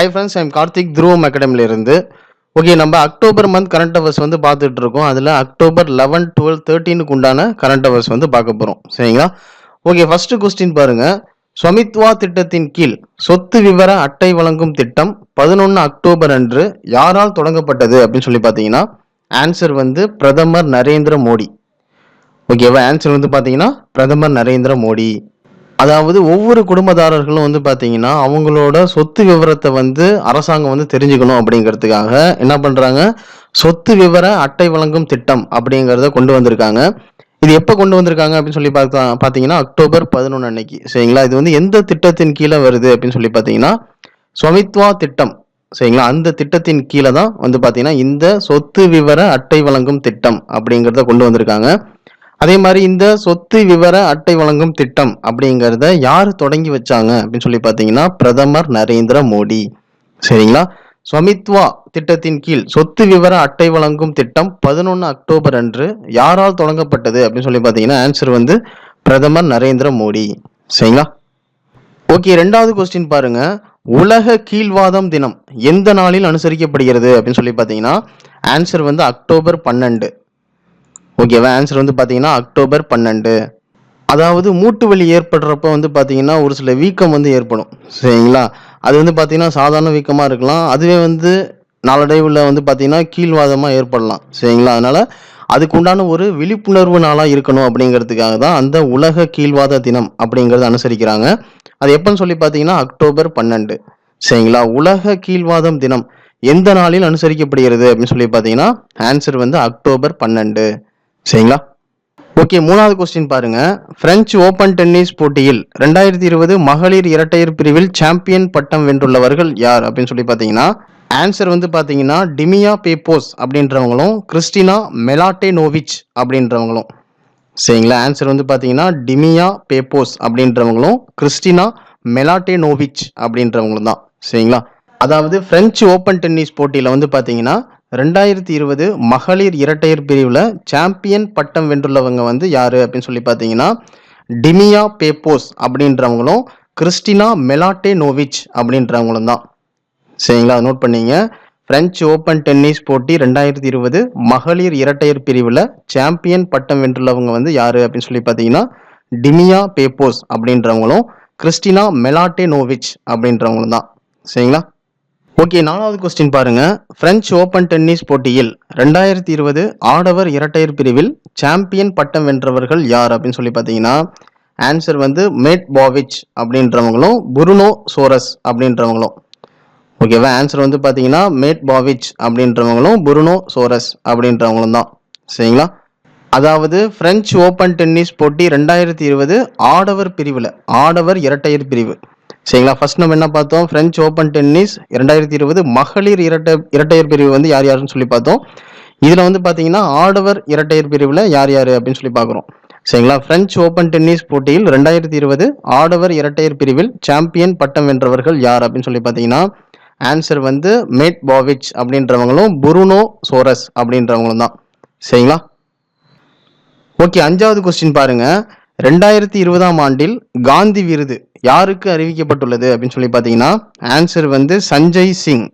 Hi friends, I'm Karthik துருவம் அகாடமிலிருந்து. Okay, நம்ம October month current hours வந்து பார்த்துட்டு இருக்கோம். அதில் அக்டோபர் 11, 12, 13க்கு உண்டான கரண்ட் அவர்ஸ் வந்து பார்க்க போகிறோம். சரிங்களா? ஓகே, ஃபர்ஸ்ட் கொஸ்டின் பாருங்க. ஸ்வமித்வா திட்டத்தின் கீழ் சொத்து விவர அட்டை வழங்கும் திட்டம் 11 அக்டோபர் அன்று யாரால் தொடங்கப்பட்டது அப்படின்னு சொல்லி பார்த்தீங்கன்னா ஆன்சர் வந்து பிரதமர் நரேந்திர மோடி. ஓகேவா? ஆன்சர் வந்து பார்த்தீங்கன்னா பிரதமர் நரேந்திர மோடி. அதாவது ஒவ்வொரு குடும்பதாரர்களும் வந்து பார்த்தீங்கன்னா அவங்களோட சொத்து விவரத்தை வந்து அரசாங்கம் வந்து தெரிஞ்சுக்கணும் அப்படிங்கிறதுக்காக என்ன பண்ணுறாங்க, சொத்து விவர அட்டை வழங்கும் திட்டம் அப்படிங்கிறத கொண்டு வந்திருக்காங்க. இது எப்போ கொண்டு வந்திருக்காங்க அப்படின்னு சொல்லி பார்த்தீங்கன்னா அக்டோபர் 11 அன்னைக்கு. சரிங்களா? இது வந்து எந்த திட்டத்தின் கீழே வருது அப்படின்னு சொல்லி பார்த்தீங்கன்னா ஸ்வமித்வா திட்டம். சரிங்களா? அந்த திட்டத்தின் கீழே தான் வந்து பார்த்தீங்கன்னா இந்த சொத்து விவர அட்டை வழங்கும் திட்டம் அப்படிங்கிறத கொண்டு வந்திருக்காங்க. அதே மாதிரி இந்த சொத்து விவர அட்டை வழங்கும் திட்டம் அப்படிங்கிறத யார் தொடங்கி வச்சாங்க அப்படின்னு சொல்லி பார்த்தீங்கன்னா பிரதமர் நரேந்திர மோடி. சரிங்களா? ஸ்வமித்வா திட்டத்தின் கீழ் சொத்து விவர அட்டை வழங்கும் திட்டம் 11 அக்டோபர் அன்று யாரால் தொடங்கப்பட்டது அப்படின்னு சொல்லி பார்த்தீங்கன்னா ஆன்சர் வந்து பிரதமர் நரேந்திர மோடி. சரிங்களா? ஓகே, ரெண்டாவது கொஸ்டின் பாருங்க. உலக கீழ்வாதம் தினம் எந்த நாளில் அனுசரிக்கப்படுகிறது அப்படின்னு சொல்லி பார்த்தீங்கன்னா ஆன்சர் வந்து அக்டோபர் 12. ஓகேவா? ஆன்சர் வந்து பார்த்தீங்கன்னா அக்டோபர் 12. அதாவது மூட்டு வலி ஏற்படுறப்ப வந்து பார்த்தீங்கன்னா ஒரு சில வீக்கம் வந்து ஏற்படும். சரிங்களா? அது வந்து பார்த்தீங்கன்னா சாதாரண வீக்கமாக இருக்கலாம். அதுவே வந்து நாளடைவில் வந்து பார்த்தீங்கன்னா கீழ்வாதமாக ஏற்படலாம். சரிங்களா? அதனால் அதுக்கு உண்டான ஒரு விழிப்புணர்வு நாளாக இருக்கணும் அப்படிங்கிறதுக்காக தான் அந்த உலக கீழ்வாத தினம் அப்படிங்கிறத அனுசரிக்கிறாங்க. அது எப்போன்னு சொல்லி பார்த்தீங்கன்னா அக்டோபர் 12. சரிங்களா? உலக கீழ்வாதம் தினம் எந்த நாளில் அனுசரிக்கப்படுகிறது அப்படின்னு சொல்லி பார்த்தீங்கன்னா ஆன்சர் வந்து அக்டோபர் 12. சரிங்களா? ஓகே, மூணாவது கொஸ்டின் பாருங்க. பிரெஞ்சு ஓபன் டென்னிஸ் போட்டியில் 2020 மகளிர் இரட்டையர் பிரிவில் சாம்பியன் பட்டம் வென்றுள்ளவர்கள் யார் அப்படின்னு சொல்லி பார்த்தீங்கன்னா ஆன்சர் வந்து பார்த்தீங்கன்னா டிமியா பேப்போஸ் அப்படின்றவங்களும் கிறிஸ்டினா மெலாட்டேனோவிச் அப்படின்றவங்களும். சரிங்களா? ஆன்சர் வந்து பார்த்தீங்கன்னா டிமியா பேப்போஸ் அப்படின்றவங்களும் கிறிஸ்டினா மெலாட்டேனோவிச் அப்படின்றவங்களும் தான். சரிங்களா? அதாவது பிரெஞ்சு ஓபன் டென்னிஸ் போட்டியில் வந்து பார்த்தீங்கன்னா 2020 மகளிர் இரட்டையர் பிரிவில் சாம்பியன் பட்டம் வென்றுள்ளவங்க வந்து யாரு அப்படின்னு சொல்லி பார்த்தீங்கன்னா டிமியா பேப்போஸ் அப்படின்றவங்களும் கிறிஸ்டினா மெலாட்டேனோவிச் அப்படின்றவங்களும் தான். சரிங்களா? நோட் பண்ணீங்க. பிரெஞ்சு ஓபன் டென்னிஸ் போட்டி 2020 மகளிர் இரட்டையர் பிரிவில் சாம்பியன் பட்டம் வென்றுள்ளவங்க வந்து யாரு அப்படின்னு சொல்லி பார்த்தீங்கன்னா டிமியா பேப்போஸ் அப்படின்றவங்களும் கிறிஸ்டினா மெலாட்டேனோவிச் அப்படின்றவங்களும் தான். சரிங்களா? ஓகே, நாலாவது கொஸ்டின் பாருங்க. பிரெஞ்சு ஓபன் டென்னிஸ் போட்டியில் 2020 ஆடவர் இரட்டையர் பிரிவில் சாம்பியன் பட்டம் வென்றவர்கள் யார் அப்படின்னு சொல்லி பார்த்தீங்கன்னா ஆன்சர் வந்து மேட் பாவிச் அப்படின்றவங்களும் புருனோ சோரஸ் அப்படின்றவங்களும். ஓகேவா? ஆன்சர் வந்து பார்த்தீங்கன்னா மேட் பாவிச் அப்படின்றவங்களும் புருனோ சோரஸ் அப்படின்றவங்களும் தான். சரிங்களா? அதாவது பிரெஞ்சு ஓபன் டென்னிஸ் போட்டி 2020 ஆடவர் பிரிவில் ஆடவர் இரட்டையர் பிரிவு. சரிங்களா? ஃபர்ஸ்ட் நம்ம என்ன பார்த்தோம், பிரெஞ்சு ஓபன் டென்னிஸ் 2020 மகளிர் இரட்டையர் பிரிவு வந்து யார் யாருன்னு சொல்லி பார்த்தோம். இதில் வந்து பார்த்தீங்கன்னா ஆடவர் இரட்டையர் பிரிவில் யார் யார் அப்படின்னு சொல்லி பார்க்குறோம். சரிங்களா? பிரெஞ்சு ஓபன் டென்னிஸ் போட்டியில் 2020 ஆடவர் இரட்டையர் பிரிவில் சாம்பியன் பட்டம் வென்றவர்கள் யார் அப்படின்னு சொல்லி பார்த்தீங்கன்னா ஆன்சர் வந்து மேட் பாவிச் அப்படின்றவங்களும் புருனோ சோரஸ் அப்படின்றவங்களும் தான். சரிங்களா? ஓகே, அஞ்சாவது கொஸ்டின் பாருங்க. 2020 ஆண்டில் காந்தி விருது யாருக்கு அறிவிக்கப்பட்டுள்ளது அப்படின்னு சொல்லி பார்த்தீங்கன்னா ஆன்சர் வந்து சஞ்சய் சிங்.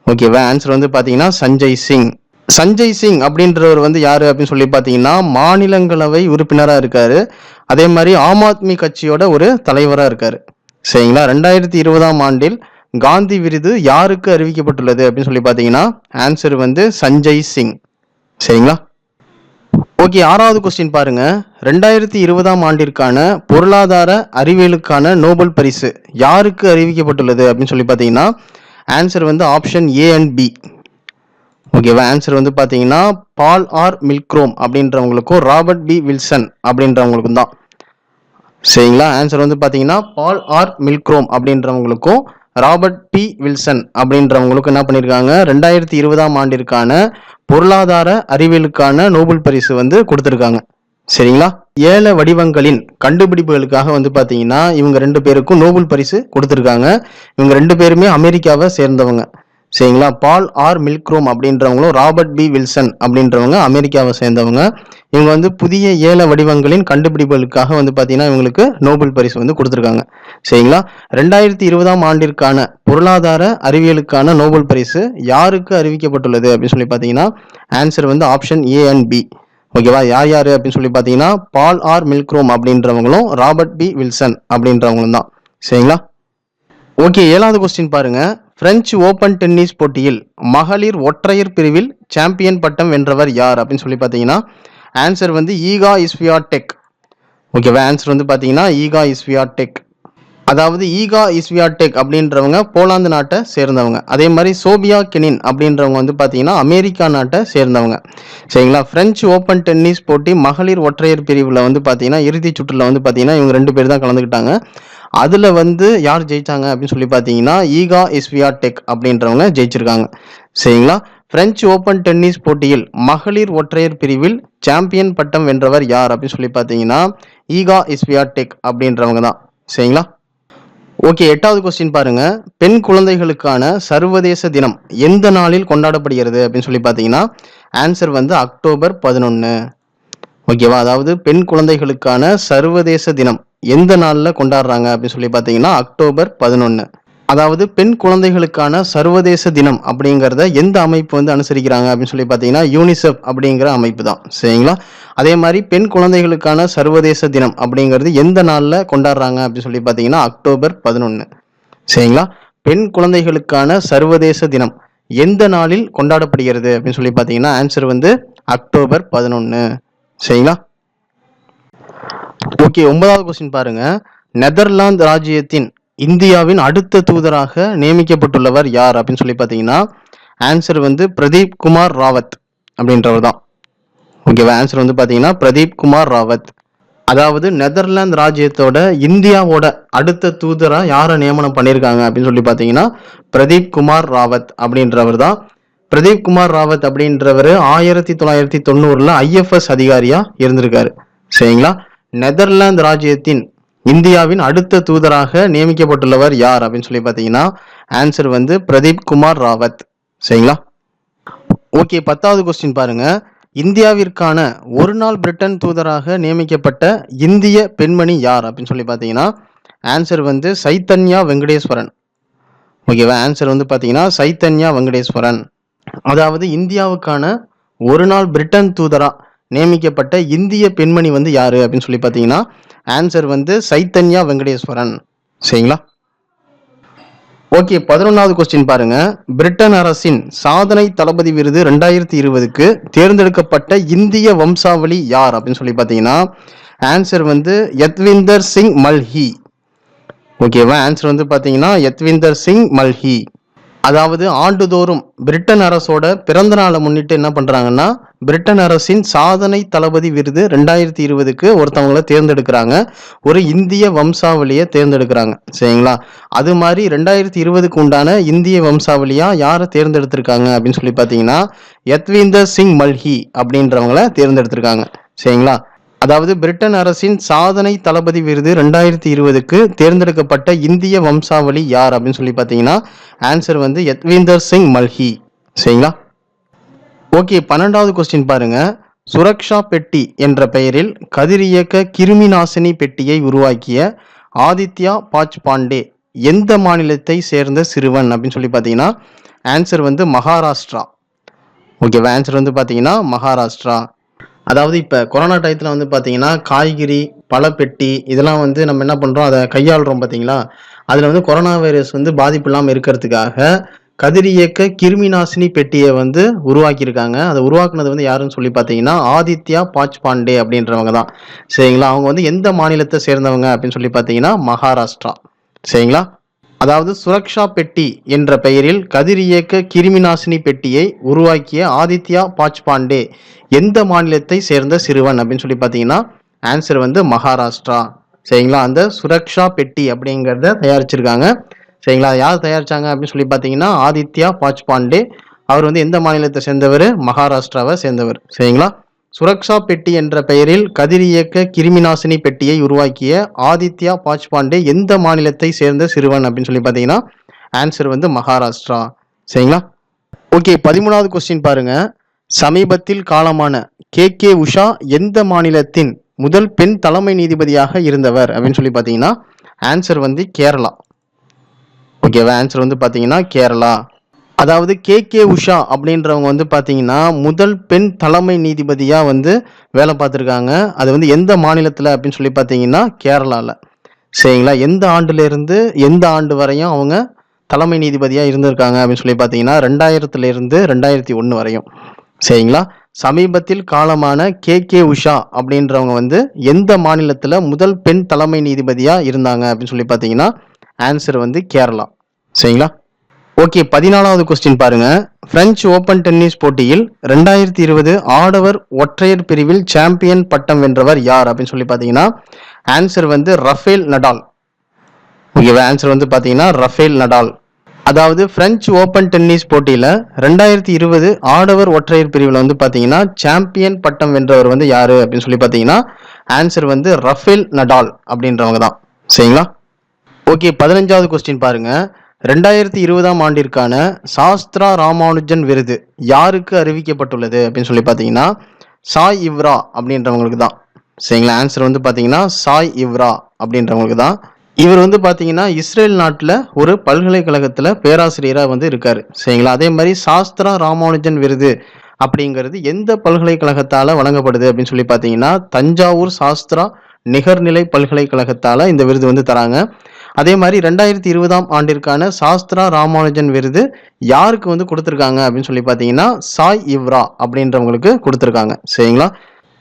ஓகேவா? ஆன்சர் வந்து பார்த்தீங்கன்னா சஞ்சய் சிங். சஞ்சய் சிங் அப்படின்றவர் வந்து யாரு அப்படின்னு சொல்லி பார்த்தீங்கன்னா மாநிலங்களவை உறுப்பினராக இருக்காரு. அதே மாதிரி ஆம் ஆத்மி கட்சியோட ஒரு தலைவராக இருக்காரு. சரிங்களா? 2020 ஆண்டில் காந்தி விருது யாருக்கு அறிவிக்கப்பட்டுள்ளது அப்படின்னு சொல்லி பார்த்தீங்கன்னா ஆன்சர் வந்து சஞ்சய் சிங். சரிங்களா? ஓகே, ஆறாவது கொஸ்டின் பாருங்க. 2020 ஆண்டிற்கான பொருளாதார அறிவியலுக்கான நோபல் பரிசு யாருக்கு அறிவிக்கப்பட்டுள்ளது அப்படின்னு சொல்லி பார்த்தீங்கன்னா ஆன்சர் வந்து ஆப்ஷன் ஏ அண்ட் பி. ஓகேவா? ஆன்சர் வந்து பார்த்தீங்கன்னா ball or மில்க்ரோம் அப்படின்றவங்களுக்கும் Robert P Wilson அப்படின்றவங்களுக்கும் தான். சரிங்களா? ஆன்சர் வந்து பார்த்தீங்கன்னா ball or மில்க்ரோம் அப்படின்றவங்களுக்கும் Robert P Wilson அப்படின்றவங்களுக்கும் என்ன பண்ணியிருக்காங்க 2020 ஆண்டிற்கான பொருளாதார அறிவியலுக்கான நோபல் பரிசு வந்து கொடுத்துருக்காங்க. சரிங்களா? ஏல வடிவங்களின் கண்டுபிடிப்புகளுக்காக வந்து பார்த்தீங்கன்னா இவங்க 2 பேருக்கும் நோபல் பரிசு கொடுத்துருக்காங்க. இவங்க 2 பேருமே அமெரிக்காவை சேர்ந்தவங்க. சரிங்களா. Ball or மில்க்ரோம் அப்படின்றவங்களும் Robert P Wilson அப்படின்றவங்க அமெரிக்காவை சேர்ந்தவங்க. இவங்க வந்து புதிய ஏல வடிவங்களின் கண்டுபிடிப்புகளுக்காக வந்து பார்த்தீங்கன்னா இவங்களுக்கு நோபல் பரிசு வந்து கொடுத்துருக்காங்க. சரிங்களா. 2020ஆம் ஆண்டிற்கான பொருளாதார அறிவியலுக்கான நோபல் பரிசு யாருக்கு அறிவிக்கப்பட்டுள்ளது அப்படின்னு சொல்லி பார்த்தீங்கன்னா ஆன்சர் வந்து ஆப்ஷன் ஏ அண்ட் பி. ஓகேவா. யார் யார் அப்படின்னு சொல்லி பார்த்தீங்கன்னா ball or மில்க்ரோம் அப்படின்றவங்களும் Robert P Wilson அப்படின்றவங்களும் தான். சரிங்களா. ஓகே, 7வது கொஸ்டின் பாருங்க. பிரெஞ்சு ஓபன் டென்னிஸ் போட்டியில் மகளிர் ஒற்றையர் பிரிவில் சாம்பியன் பட்டம் வென்றவர் யார் அப்படின்னு சொல்லி பார்த்தீங்கன்னா ஆன்சர் வந்து ஈகா இஸ்வியாடெக். ஓகேவா. ஆன்சர் வந்து பார்த்தீங்கன்னா ஈகா இஸ்வியாடெக். அதாவது ஈகா இஸ்வியாடெக் அப்படின்றவங்க போலாந்து நாட்டை சேர்ந்தவங்க. அதே மாதிரி சோபியா கெனின் அப்படின்றவங்க வந்து பார்த்தீங்கன்னா அமெரிக்கா நாட்டை சேர்ந்தவங்க. சரிங்களா. பிரெஞ்சு ஓப்பன் டென்னிஸ் போட்டி மகளிர் ஒற்றையர் பிரிவில் வந்து பார்த்தீங்கன்னா இறுதி சுற்றுல வந்து பார்த்தீங்கன்னா இவங்க 2 பேர் தான் கலந்துக்கிட்டாங்க. அதில் வந்து யார் ஜெயிச்சாங்க அப்படின்னு சொல்லி பார்த்தீங்கன்னா ஈகா இஸ்வியாடெக் அப்படின்றவங்க ஜெயிச்சிருக்காங்க. சரிங்களா. பிரெஞ்சு ஓப்பன் டென்னிஸ் போட்டியில் மகளிர் ஒற்றையர் பிரிவில் சாம்பியன் பட்டம் வென்றவர் யார் அப்படின்னு சொல்லி பார்த்தீங்கன்னா ஈகா இஸ்வியாடெக் அப்படின்றவங்க தான். சரிங்களா. ஓகே, 8வது கொஸ்டின் பாருங்க. பெண் குழந்தைகளுக்கான சர்வதேச தினம் எந்த நாளில் கொண்டாடப்படுகிறது அப்படின்னு சொல்லி பார்த்தீங்கன்னா ஆன்சர் வந்து அக்டோபர் 11. ஓகேவா. அதாவது பெண் குழந்தைகளுக்கான சர்வதேச தினம் எந்த நாளில் கொண்டாடுறாங்க அப்படின்னு சொல்லி பார்த்தீங்கன்னா அக்டோபர் 11. அதாவது பெண் குழந்தைகளுக்கான சர்வதேச தினம் அப்படிங்கிறத எந்த அமைப்பு வந்து அனுசரிக்கிறாங்க அப்படின்னு சொல்லி பார்த்தீங்கன்னா யூனிசெஃப் அப்படிங்கிற அமைப்பு தான். சரிங்களா. அதே மாதிரி பெண் குழந்தைகளுக்கான சர்வதேச தினம் அப்படிங்கிறது எந்த நாளில் கொண்டாடுறாங்க அப்படின்னு சொல்லி பார்த்தீங்கன்னா அக்டோபர் 11. சரிங்களா. பெண் குழந்தைகளுக்கான சர்வதேச தினம் எந்த நாளில் கொண்டாடப்படுகிறது அப்படின்னு சொல்லி பார்த்தீங்கன்னா ஆன்சர் வந்து அக்டோபர் 11. சரிங்களா. ஓகே, 9வது கொஸ்டின் பாருங்க. நெதர்லாந்து ராஜ்யத்தின் இந்தியாவின் அடுத்த தூதராக நியமிக்கப்பட்டுள்ளவர் யார் அப்படின்னு சொல்லி பார்த்தீங்கன்னா ஆன்சர் வந்து பிரதீப் குமார் ராவத் அப்படின்றவர் தான். ஓகேவா. ஆன்சர் வந்து பார்த்தீங்கன்னா பிரதீப் குமார் ராவத். அதாவது நெதர்லாந்து ராஜ்யத்தோட இந்தியாவோட அடுத்த தூதராக யாரை நியமனம் பண்ணியிருக்காங்க அப்படின்னு சொல்லி பார்த்தீங்கன்னா பிரதீப் குமார் ராவத் அப்படின்றவர் தான். பிரதீப் குமார் ராவத் அப்படின்றவர் 1990 IFS அதிகாரியா இருந்திருக்காரு. சரிங்களா. நெதர்லாந்து ராஜ்யத்தின் இந்தியாவின் அடுத்த தூதராக நியமிக்கப்பட்டுள்ளவர் யார் அப்படின்னு சொல்லி பார்த்தீங்கன்னா ஆன்சர் வந்து பிரதீப் குமார் ராவத். சரிங்களா. ஓகே, 10வது கொஸ்டின் பாருங்க. இந்தியாவிற்கான ஒரு நாள் பிரிட்டன் தூதராக நியமிக்கப்பட்ட இந்திய பெண்மணி யார் அப்படின்னு சொல்லி பார்த்தீங்கன்னா ஆன்சர் வந்து சைத்தன்யா வெங்கடேஸ்வரன். ஓகேவா. ஆன்சர் வந்து பார்த்தீங்கன்னா சைத்தன்யா வெங்கடேஸ்வரன். அதாவது இந்தியாவுக்கான ஒரு நாள் பிரிட்டன் தூதரா நியமிக்கப்பட்ட இந்திய பெண்மணி வந்து யாரு அப்படின்னு சொல்லி பார்த்தீங்கன்னா ஆன்சர் வந்து சைத்தன்யா வெங்கடேஸ்வரன். சரிங்களா. ஓகே, 11வது கொஸ்டின் பாருங்க. பிரிட்டன் அரசின் சாதனை தளபதி விருது 2020க்கு தேர்ந்தெடுக்கப்பட்ட இந்திய வம்சாவளி யார் அப்படின்னு சொல்லி பார்த்தீங்கன்னா ஆன்சர் வந்து யத்விந்தர் சிங் மல்ஹி. ஓகேவா. ஆன்சர் வந்து பார்த்தீங்கன்னா யத்விந்தர் சிங் மல்ஹி. அதாவது ஆண்டுதோறும் பிரிட்டன் அரசோட பிறந்த நாளை முன்னிட்டு என்ன பண்றாங்கன்னா பிரிட்டன் அரசின் சாதனை தளபதி விருது 2020க்கு ஒருத்தவங்களை தேர்ந்தெடுக்கிறாங்க. ஒரு இந்திய வம்சாவளியை தேர்ந்தெடுக்கிறாங்க. சரிங்களா. அது மாதிரி 2020க்கு உண்டான இந்திய வம்சாவளியா யாரை தேர்ந்தெடுத்திருக்காங்க அப்படின்னு சொல்லி பார்த்தீங்கன்னா யத்விந்தர் சிங் மல்ஹி அப்படின்றவங்களை தேர்ந்தெடுத்திருக்காங்க. சரிங்களா. அதாவது பிரிட்டன் அரசின் சாதனை தளபதி விருது 2020க்கு தேர்ந்தெடுக்கப்பட்ட இந்திய வம்சாவளி யார் அப்படின்னு சொல்லி பார்த்தீங்கன்னா ஆன்சர் வந்து யத்விந்தர் சிங் மல்ஹி. சரிங்களா. ஓகே, 12வது கொஸ்டின் பாருங்க. சுரக்ஷா பெட்டி என்ற பெயரில் கதிரியக்க கிருமி நாசினி பெட்டியை உருவாக்கிய ஆதித்யா பாச்பாண்டே எந்த மாநிலத்தை சேர்ந்த சிறுவன் அப்படின்னு சொல்லி பார்த்தீங்கன்னா ஆன்சர் வந்து மகாராஷ்டிரா. ஓகேவா. ஆன்சர் வந்து பார்த்தீங்கன்னா மகாராஷ்டிரா. அதாவது இப்போ கொரோனா டயத்தில் வந்து பார்த்தீங்கன்னா காய்கறி பழப்பெட்டி இதெல்லாம் வந்து நம்ம என்ன பண்ணுறோம் அதை கையாளுறோம் பார்த்தீங்களா. அதில் வந்து கொரோனா வைரஸ் வந்து பாதிப்பு இல்லாமல் இருக்கிறதுக்காக கதிரியக்க கிருமி நாசினி பெட்டியை வந்து உருவாக்கியிருக்காங்க. அதை உருவாக்குனது வந்து யாருன்னு சொல்லி பார்த்தீங்கன்னா ஆதித்யா பாச்பாண்டே அப்படின்றவங்க தான். சரிங்களா. அவங்க வந்து எந்த மாநிலத்தை சேர்ந்தவங்க அப்படின்னு சொல்லி பார்த்தீங்கன்னா மகாராஷ்டிரா. சரிங்களா. அதாவது சுரக்ஷா பெட்டி என்ற பெயரில் கதிரியக்க கிருமி நாசினி பெட்டியை உருவாக்கிய ஆதித்யா பாச்பாண்டே எந்த மாநிலத்தை சேர்ந்த சிறுவன் அப்படின்னு சொல்லி பார்த்தீங்கன்னா ஆன்சர் வந்து மகாராஷ்டிரா. சரிங்களா. அந்த சுரக்ஷா பெட்டி அப்படிங்கிறத தயாரிச்சிருக்காங்க. சரிங்களா. யார் தயாரிச்சாங்க அப்படின்னு சொல்லி பார்த்தீங்கன்னா ஆதித்யா பாச்பாண்டே. அவர் வந்து எந்த மாநிலத்தை சேர்ந்தவர் மகாராஷ்டிராவை சேர்ந்தவர். சரிங்களா. சுரக்ஷா பெட்டி என்ற பெயரில் கதிரியக்க கிருமிநாசினி பெட்டியை உருவாக்கிய ஆதித்யா பாச்பாண்டே எந்த மாநிலத்தை சேர்ந்த சிறுவன் அப்படின்னு சொல்லி பார்த்தீங்கன்னா ஆன்சர் வந்து மகாராஷ்டிரா. சரிங்களா? ஓகே, 13வது கொஸ்டின் பாருங்க. சமீபத்தில் காலமான கே உஷா எந்த மாநிலத்தின் முதல் பெண் தலைமை நீதிபதியாக இருந்தவர் அப்படின்னு சொல்லி பார்த்தீங்கன்னா ஆன்சர் வந்து கேரளா. ஓகேவா? ஆன்சர் வந்து பார்த்தீங்கன்னா கேரளா. அதாவது கே உஷா அப்படின்றவங்க வந்து பார்த்தீங்கன்னா முதல் பெண் தலைமை நீதிபதியாக வந்து வேலை பார்த்துருக்காங்க. அது வந்து எந்த மாநிலத்தில் அப்படின்னு சொல்லி பார்த்தீங்கன்னா கேரளாவில். சரிங்களா? எந்த ஆண்டுலேருந்து எந்த ஆண்டு வரையும் அவங்க தலைமை நீதிபதியாக இருந்திருக்காங்க அப்படின்னு சொல்லி பார்த்தீங்கன்னா 2000 2001 வரையும். சரிங்களா? சமீபத்தில் காலமான கே உஷா அப்படின்றவங்க வந்து எந்த மாநிலத்தில் முதல் பெண் தலைமை நீதிபதியாக இருந்தாங்க அப்படின்னு சொல்லி பார்த்தீங்கன்னா ஆன்சர் வந்து கேரளா. சரிங்களா? ஓகே, 14வது கொஸ்டின் பாருங்க. பிரெஞ்சு ஓபன் டென்னிஸ் போட்டியில் 2020 ஆடவர் ஒற்றையர் பிரிவில் சாம்பியன் பட்டம் வென்றவர் யார் அப்படின்னு சொல்லி பார்த்தீங்கன்னா ஆன்சர் வந்து ரஃபேல் நடால். ஓகேவா? ஆன்சர் வந்து பார்த்தீங்கன்னா ரஃபேல் நடால். அதாவது பிரெஞ்சு ஓபன் டென்னிஸ் போட்டியில் 2020 ஆடவர் ஒற்றையர் பிரிவில் வந்து பார்த்தீங்கன்னா சாம்பியன் பட்டம் வென்றவர் வந்து யாரு அப்படின்னு சொல்லி பார்த்தீங்கன்னா ஆன்சர் வந்து ரஃபேல் நடால் அப்படின்றவங்க தான். சரிங்களா? ஓகே, 15வது கொஸ்டின் பாருங்க. 2020ஆம் ஆண்டிற்கான சாஸ்திரா ராமானுஜன் விருது யாருக்கு அறிவிக்கப்பட்டுள்ளது அப்படின்னு சொல்லி பார்த்தீங்கன்னா சாய் இவ்ரா அப்படின்றவங்களுக்கு தான். சரிங்களா? ஆன்சர் வந்து பார்த்தீங்கன்னா சாய் இவ்ரா அப்படின்றவங்களுக்கு தான். இவர் வந்து பார்த்தீங்கன்னா இஸ்ரேல் நாட்டில் ஒரு பல்கலைக்கழகத்தில் பேராசிரியராக வந்து இருக்காரு. சரிங்களா? அதே மாதிரி சாஸ்திரா ராமானுஜன் விருது அப்படிங்கிறது எந்த பல்கலைக்கழகத்தால் வழங்கப்படுது அப்படின்னு சொல்லி பார்த்தீங்கன்னா தஞ்சாவூர் சாஸ்திரா நிகர்நிலை பல்கலைக்கழகத்தால் இந்த விருது வந்து தராங்க. அதே மாதிரி 2020ஆம் ஆண்டிற்கான சாஸ்திரா ராமானுஜன் விருது யாருக்கு வந்து கொடுத்துருக்காங்க அப்படின்னு சொல்லி பார்த்தீங்கன்னா சாய் இவ்ரா அப்படின்றவங்களுக்கு கொடுத்துருக்காங்க. சரிங்களா?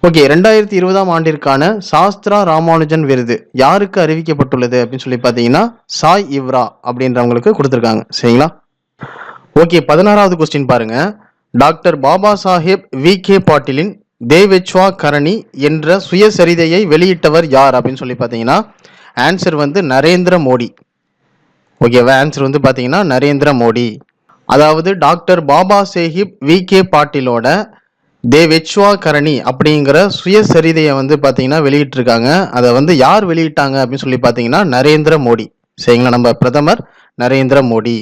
ஓகே, 2020ஆம் ஆண்டிற்கான சாஸ்திரா ராமானுஜன் விருது யாருக்கு அறிவிக்கப்பட்டுள்ளது அப்படின்னு சொல்லி பார்த்தீங்கன்னா சாய் இவ்ரா அப்படின்றவங்களுக்கு கொடுத்துருக்காங்க. சரிங்களா? ஓகே, 16வது கொஸ்டின் பாருங்க. டாக்டர் பாபா சாஹேப் வி.கே. பாட்டீலின் தேவெச்வா கரணி என்ற சுயசரிதையை வெளியிட்டவர் யார் அப்படின்னு சொல்லி பார்த்தீங்கன்னா ஆன்சர் வந்து நரேந்திர மோடி. ஓகேவா? ஆன்சர் வந்து பார்த்தீங்கன்னா நரேந்திர மோடி. அதாவது டாக்டர் பாபா சாஹேப் வி.கே. பாட்டீலோட தேவெச்வா கரணி அப்படிங்கிற சுயசரிதையை வந்து பார்த்தீங்கன்னா வெளியிட்டிருக்காங்க. அதை வந்து யார் வெளியிட்டாங்க அப்படின்னு சொல்லி பார்த்தீங்கன்னா நரேந்திர மோடி. சரிங்களா? நம்ம பிரதமர் நரேந்திர மோடி.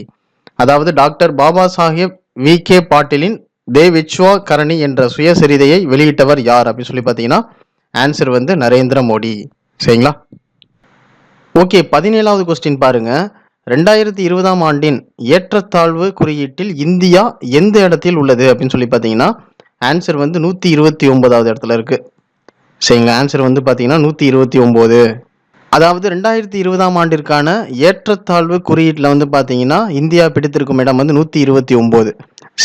அதாவது டாக்டர் பாபா சாஹேப் வி.கே. பாட்டீலின் தேவெச்வா கரணி என்ற சுயசரிதையை வெளியிட்டவர் யார் அப்படின்னு சொல்லி பார்த்தீங்கன்னா ஆன்சர் வந்து நரேந்திர மோடி. சரிங்களா? ஓகே, 17வது கொஸ்டின் பாருங்க. 2020ஆம் ஆண்டின் ஏற்றத்தாழ்வு குறியீட்டில் இந்தியா எந்த இடத்தில் உள்ளது அப்படின்னு சொல்லி பார்த்தீங்கன்னா ஆன்சர் வந்து 129வது இடத்துல இருக்கு. சரிங்களா? ஆன்சர் வந்து பார்த்தீங்கன்னா 129. அதாவது 2020ஆம் ஆண்டிற்கான ஏற்றத்தாழ்வு குறியீட்டில் வந்து பார்த்தீங்கன்னா இந்தியா பிடித்திருக்கும் இடம் வந்து 129.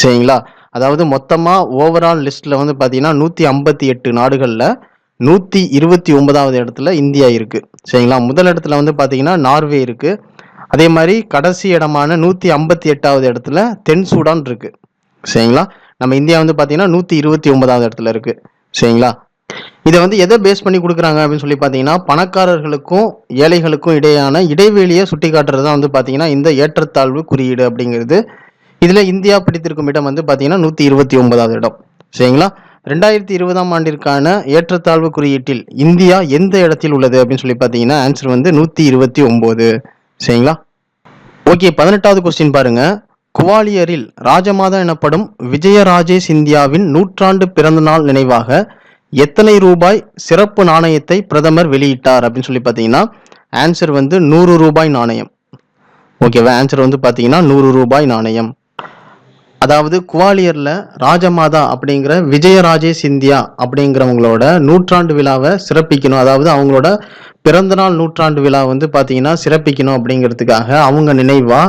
சரிங்களா? அதாவது மொத்தமாக ஓவரால் லிஸ்ட்டில் வந்து பார்த்தீங்கன்னா 158 நாடுகளில் 129வது இடத்துல இந்தியா இருக்கு. சரிங்களா? முதல் இடத்துல வந்து பார்த்தீங்கன்னா நார்வே இருக்கு. அதே மாதிரி கடைசி இடமான 158வது இடத்துல தென் சூடான் இருக்கு. சரிங்களா? நம்ம இந்தியா வந்து பார்த்தீங்கன்னா 129வது இடத்துல இருக்கு. சரிங்களா? இதை வந்து எதை பேஸ் பண்ணி கொடுக்குறாங்க அப்படின்னு சொல்லி பார்த்தீங்கன்னா பணக்காரர்களுக்கும் ஏழைகளுக்கும் இடையான இடைவெளியை சுட்டி காட்டுறது தான் வந்து பார்த்தீங்கன்னா இந்த ஏற்றத்தாழ்வு குறியீடு அப்படிங்கிறது. இதில் இந்தியா பிடித்திருக்கும் இடம் வந்து பார்த்தீங்கன்னா 129வது இடம். சரிங்களா? 2020ஆம் ஆண்டிற்கான ஏற்றத்தாழ்வு குறியீட்டில் இந்தியா எந்த இடத்தில் உள்ளது அப்படின்னு சொல்லி பார்த்தீங்கன்னா ஆன்சர் வந்து 129. சரிங்களா? ஓகே, 18வது கொஸ்டின் பாருங்க. குவாலியரில் ராஜமாதா எனப்படும் விஜயராஜே சிந்தியாவின் 100ஆண்டு பிறந்த நாள் நினைவாக எத்தனை ரூபாய் சிறப்பு நாணயத்தை பிரதமர் வெளியிட்டார் அப்படின்னு சொல்லி பார்த்தீங்கன்னா ஆன்சர் வந்து 100 ரூபாய் நாணயம். ஓகேவா? ஆன்சர் வந்து பார்த்தீங்கன்னா 100 ரூபாய் நாணயம். அதாவது குவாலியர்ல ராஜமாதா அப்படிங்கிற விஜயராஜே சிந்தியா அப்படிங்கிறவங்களோட 100ஆண்டு விழாவை சிறப்பிக்கணும், அதாவது அவங்களோட பிறந்தநாள் 100ஆண்டு விழா வந்து பார்த்தீங்கன்னா சிறப்பிக்கணும் அப்படிங்கிறதுக்காக அவங்க நினைவா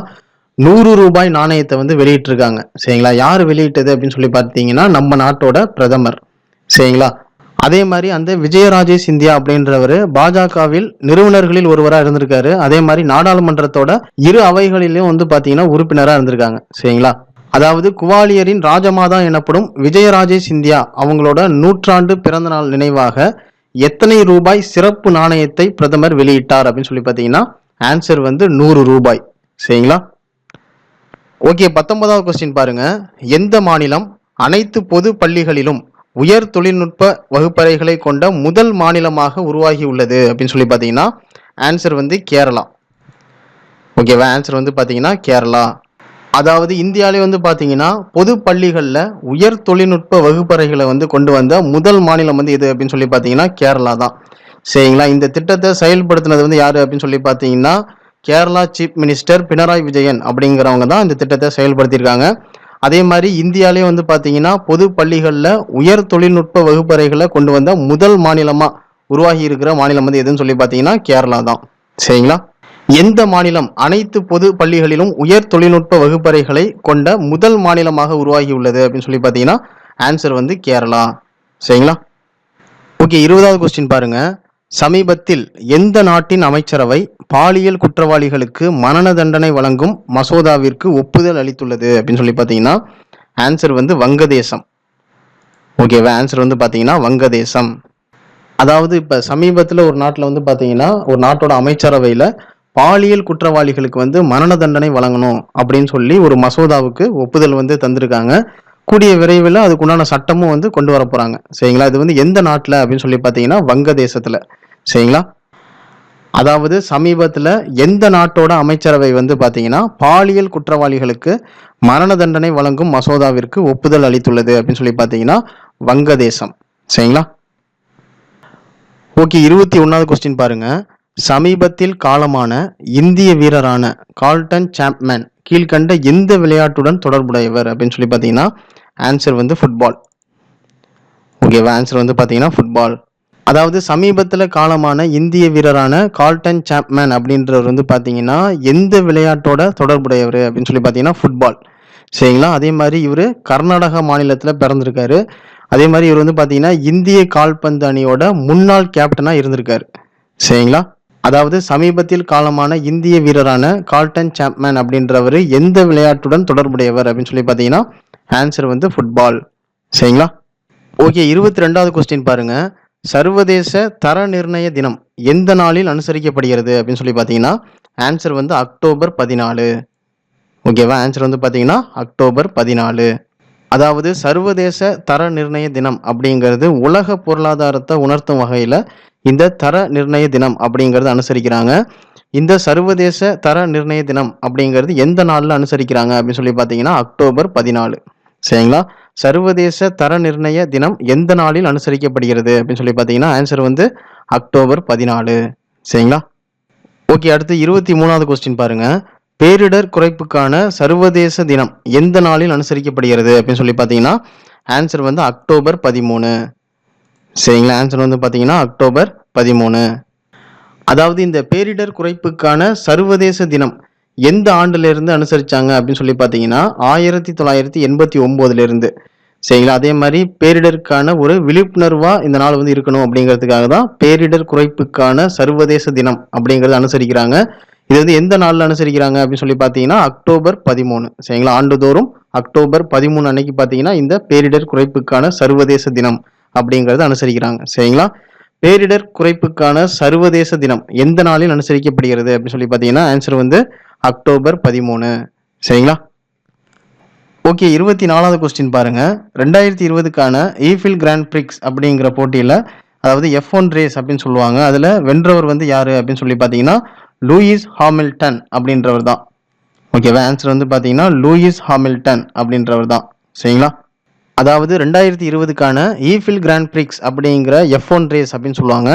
100 ரூபாய் நாணயத்தை வந்து வெளியிட்டிருக்காங்க. சரிங்களா? யார் வெளியிட்டது அப்படின்னு சொல்லி பார்த்தீங்கன்னா நம்ம நாட்டோட பிரதமர். சரிங்களா? அதே மாதிரி அந்த விஜயராஜே சிந்தியா அப்படின்றவர் பாஜகவில் நிறுவனர்களில் ஒருவராக இருந்திருக்காரு. அதே மாதிரி நாடாளுமன்றத்தோட இரு அவைகளிலும் வந்து பார்த்தீங்கன்னா உறுப்பினராக இருந்திருக்காங்க. சரிங்களா? அதாவது குவாலியரின் ராஜமாதா எனப்படும் விஜயராஜே சிந்தியா அவங்களோட 100ஆண்டு பிறந்த நாள் நினைவாக எத்தனை ரூபாய் சிறப்பு நாணயத்தை பிரதமர் வெளியிட்டார் அப்படின்னு சொல்லி பார்த்தீங்கன்னா ஆன்சர் வந்து 100 ரூபாய். சரிங்களா? ஓகே, 19வது கொஸ்டின் பாருங்க. எந்த மாநிலம் அனைத்து பொது பள்ளிகளிலும் உயர் தொழில்நுட்ப வகுப்பறைகளை கொண்ட முதல் மாநிலமாக உருவாகி உள்ளது அப்படின்னு சொல்லி பார்த்தீங்கன்னா ஆன்சர் வந்து கேரளா. ஓகேவா? ஆன்சர் வந்து பார்த்தீங்கன்னா கேரளா. அதாவது இந்தியாவிலே வந்து பார்த்தீங்கன்னா பொது பள்ளிகளில் உயர் தொழில்நுட்ப வகுப்பறைகளை வந்து கொண்டு வந்த முதல் மாநிலம் வந்து எது அப்படின்னு சொல்லி பார்த்தீங்கன்னா கேரளா தான். சரிங்களா? இந்த திட்டத்தை செயல்படுத்தினது வந்து யாரு அப்படின்னு சொல்லி பார்த்தீங்கன்னா கேரளா சீஃப் மினிஸ்டர் பினராயி விஜயன் அப்படிங்கிறவங்க தான் இந்த திட்டத்தை செயல்படுத்தியிருக்காங்க. அதே மாதிரி இந்தியாவிலே வந்து பார்த்தீங்கன்னா பொது பள்ளிகளில் உயர் தொழில்நுட்ப வகுப்பறைகளை கொண்டு வந்த முதல் மாநிலமா உருவாகி இருக்கிற மாநிலம் வந்து எதுன்னு சொல்லி பார்த்தீங்கன்னா கேரளா தான். சரிங்களா? எந்த மாநிலம் அனைத்து பொது பள்ளிகளிலும் உயர் தொழில்நுட்ப வகுப்பறைகளை கொண்ட முதல் மாநிலமாக உருவாகி உள்ளது அப்படின்னு சொல்லி பார்த்தீங்கன்னா ஆன்சர் வந்து கேரளா. சரிங்களா? ஓகே, 20வது கொஸ்டின் பாருங்க. சமீபத்தில் எந்த நாட்டின் அமைச்சரவை பாலியல் குற்றவாளிகளுக்கு மரண தண்டனை வழங்கும் மசோதாவிற்கு ஒப்புதல் அளித்துள்ளது அப்படின்னு சொல்லி பார்த்தீங்கன்னா ஆன்சர் வந்து வங்கதேசம். ஓகேவா? ஆன்சர் வந்து பார்த்தீங்கன்னா வங்கதேசம். அதாவது இப்போ சமீபத்தில் ஒரு நாட்டில் வந்து பார்த்தீங்கன்னா ஒரு நாட்டோட அமைச்சரவையில் பாலியல் குற்றவாளிகளுக்கு வந்து மரண தண்டனை வழங்கணும் அப்படின்னு சொல்லி ஒரு மசோதாவுக்கு ஒப்புதல் வந்து தந்திருக்காங்க. கூடிய விரைவில் அதுக்குண்டான சட்டமும் வந்து கொண்டு வர போறாங்க. சரிங்களா? இது வந்து எந்த நாட்டில் அப்படின்னு சொல்லி பார்த்தீங்கன்னா வங்கதேசத்தில். சரிங்களா? அதாவது சமீபத்தில் எந்த நாட்டோட அமைச்சரவை வந்து பார்த்தீங்கன்னா பாலியல் குற்றவாளிகளுக்கு மரண தண்டனை வழங்கும் மசோதாவிற்கு ஒப்புதல் அளித்துள்ளது அப்படின்னு சொல்லி பார்த்தீங்கன்னா வங்கதேசம். சரிங்களா? ஓகே, 21வது கொஸ்டின் பாருங்க. சமீபத்தில் காலமான இந்திய வீரரான கால்டன் சாப்மேன் கீழ்கண்ட எந்த விளையாட்டுடன் தொடர்புடையவர் அப்படின்னு சொல்லி பார்த்தீங்கன்னா ஆன்சர் வந்து ஃபுட்பால். ஓகேவா? ஆன்சர் வந்து பார்த்தீங்கன்னா ஃபுட்பால். அதாவது சமீபத்தில் காலமான இந்திய வீரரான கால்டன் சாப்மேன் அப்படின்றவர் வந்து பார்த்தீங்கன்னா எந்த விளையாட்டோட தொடர்புடையவர் அப்படின்னு சொல்லி பார்த்தீங்கன்னா ஃபுட்பால். சரிங்களா? அதே மாதிரி இவர் கர்நாடகா மாநிலத்தில் பிறந்திருக்காரு. அதே மாதிரி இவர் வந்து பார்த்தீங்கன்னா இந்திய கால்பந்து அணியோட முன்னாள் கேப்டனாக இருந்திருக்காரு. சரிங்களா? அதாவது சமீபத்தில் காலமான இந்திய வீரரான கால்டன் சாப்மேன் அப்படின்றவர் எந்த விளையாட்டுடன் தொடர்புடையவர் அப்படின்னு சொல்லி பார்த்தீங்கன்னா ஆன்சர் வந்து ஃபுட்பால். சரிங்களா? ஓகே, 22வது கொஸ்டின் பாருங்க. சர்வதேச தர நிர்ணய தினம் எந்த நாளில் அனுசரிக்கப்படுகிறது அப்படின்னு சொல்லி பார்த்தீங்கன்னா ஆன்சர் வந்து அக்டோபர் 14. ஓகேவா? ஆன்சர் வந்து பார்த்தீங்கன்னா அக்டோபர் 14. அதாவது சர்வதேச தர நிர்ணய தினம் அப்படிங்கிறது உலக பொருளாதாரத்தை உணர்த்தும் வகையில் இந்த தர நிர்ணய தினம் அப்படிங்கிறது அனுசரிக்கிறாங்க. இந்த சர்வதேச தர நிர்ணய தினம் அப்படிங்கிறது எந்த நாளில் அனுசரிக்கிறாங்க அப்படின்னு சொல்லி பார்த்தீங்கன்னா அக்டோபர் 14. சரிங்களா? சர்வதேச தர நிர்ணய தினம் எந்த நாளில் அனுசரிக்கப்படுகிறது அப்படின்னு சொல்லி பார்த்தீங்கன்னா ஆன்சர் வந்து அக்டோபர் 14. சரிங்களா? ஓகே, அடுத்து 23வது கொஸ்டின் பாருங்க. பேரிடர் குறைப்புக்கான சர்வதேச தினம் எந்த நாளில் அனுசரிக்கப்படுகிறது அப்படின்னு சொல்லி பார்த்தீங்கன்னா ஆன்சர் வந்து அக்டோபர் 13. சரிங்களா? ஆன்சர் வந்து பார்த்தீங்கன்னா அக்டோபர் 13. அதாவது இந்த பேரிடர் குறைப்புக்கான சர்வதேச தினம் எந்த ஆண்டுல இருந்து அனுசரிச்சாங்க அப்படின்னு சொல்லி பார்த்தீங்கன்னா 1989 இருந்து. சரிங்களா? அதே மாதிரி பேரிடருக்கான ஒரு விழிப்புணர்வா இந்த நாள் வந்து இருக்கணும் அப்படிங்கிறதுக்காக தான் பேரிடர் குறைப்புக்கான சர்வதேச தினம் அப்படிங்கிறது அனுசரிக்கிறாங்க. இது வந்து எந்த நாளில் அனுசரிக்கிறாங்க அப்படின்னு சொல்லி பார்த்தீங்கன்னா அக்டோபர் 13. சரிங்களா? ஆண்டுதோறும் அக்டோபர் 13 அன்னைக்கு பார்த்தீங்கன்னா இந்த பேரிடர் குறைப்புக்கான சர்வதேச தினம் அப்படிங்கிறது அனுசரிக்கிறாங்க. சரிங்களா? பேரிடர் குறைப்புக்கான சர்வதேச தினம் எந்த நாளில் அனுசரிக்கப்படுகிறது அப்படின்னு சொல்லி பார்த்தீங்கன்னா ஆன்சர் வந்து அக்டோபர் 13. சரிங்களா? ஓகே, 24வது கொஸ்டின் பாருங்க. 2020க்கான ஈஃபில் கிராண்ட் பிரிக்ஸ் அப்படிங்கிற போட்டியில் அதாவது F1 ரேஸ் அப்படின்னு சொல்லுவாங்க. அதில் வென்றவர் வந்து யாரு அப்படின்னு சொல்லி பார்த்தீங்கன்னா லூயிஸ் ஹாமில்டன் அப்படின்றவர் தான். ஓகேவா? ஆன்சர் வந்து பார்த்தீங்கன்னா லூயிஸ் ஹாமில்டன் அப்படின்றவர் தான். சரிங்களா? அதாவது 2020க்கான ஈஃபில் கிராண்ட் பிரிக்ஸ் அப்படிங்கிற F1 ரேஸ் அப்படின்னு சொல்லுவாங்க.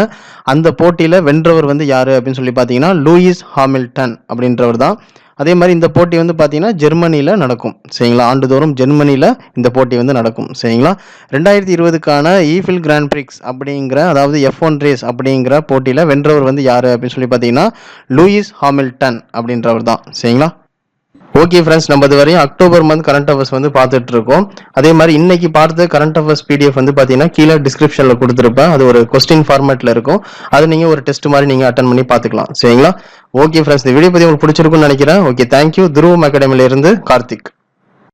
அந்த போட்டியில் வென்றவர் வந்து யாரு அப்படின்னு சொல்லி பார்த்தீங்கன்னா லூயிஸ் ஹாமில்டன் அப்படின்றவர் தான். அதே மாதிரி இந்த போட்டி வந்து பார்த்தீங்கன்னா ஜெர்மனியில் நடக்கும். சரிங்களா? ஆண்டுதோறும் ஜெர்மனியில் இந்த போட்டி வந்து நடக்கும். சரிங்களா? 2020க்கான ஈஃபில் கிராண்ட் பிரிக்ஸ் அப்படிங்கிற அதாவது F1 ரேஸ் அப்படிங்கிற போட்டியில் வென்றவர் வந்து யாரு அப்படின்னு சொல்லி பார்த்தீங்கன்னா லூயிஸ் ஹாமில்டன் அப்படின்றவர் தான். சரிங்களா? ஓகே ஃப்ரெண்ட்ஸ், நம்ம இது வரையும் அக்டோபர் மந்த் கரண்ட் அஃபேர்ஸ் வந்து பார்த்துட்டு இருக்கோம். அதே மாதிரி இன்னைக்கு பார்த்த கரண்ட் அஃபேர்ஸ் PDF வந்து பார்த்தீங்கன்னா கீழே டிஸ்கிரிப்ஷனில் கொடுத்துருப்பேன். அது ஒரு கொஸ்டின் ஃபார்மேட்டில் இருக்கும். அது நீங்கள் ஒரு டெஸ்ட் மாதிரி நீங்கள் அட்டன் பண்ணி பார்த்துக்கலாம். சரிங்களா? ஓகே ஃப்ரெண்ட்ஸ், இந்த வீடியோ பற்றி உங்களுக்கு பிடிச்சிருக்குன்னு நினைக்கிறேன். Okay, thank you. துருவம் அகாடமியில இருந்து கார்த்திக்.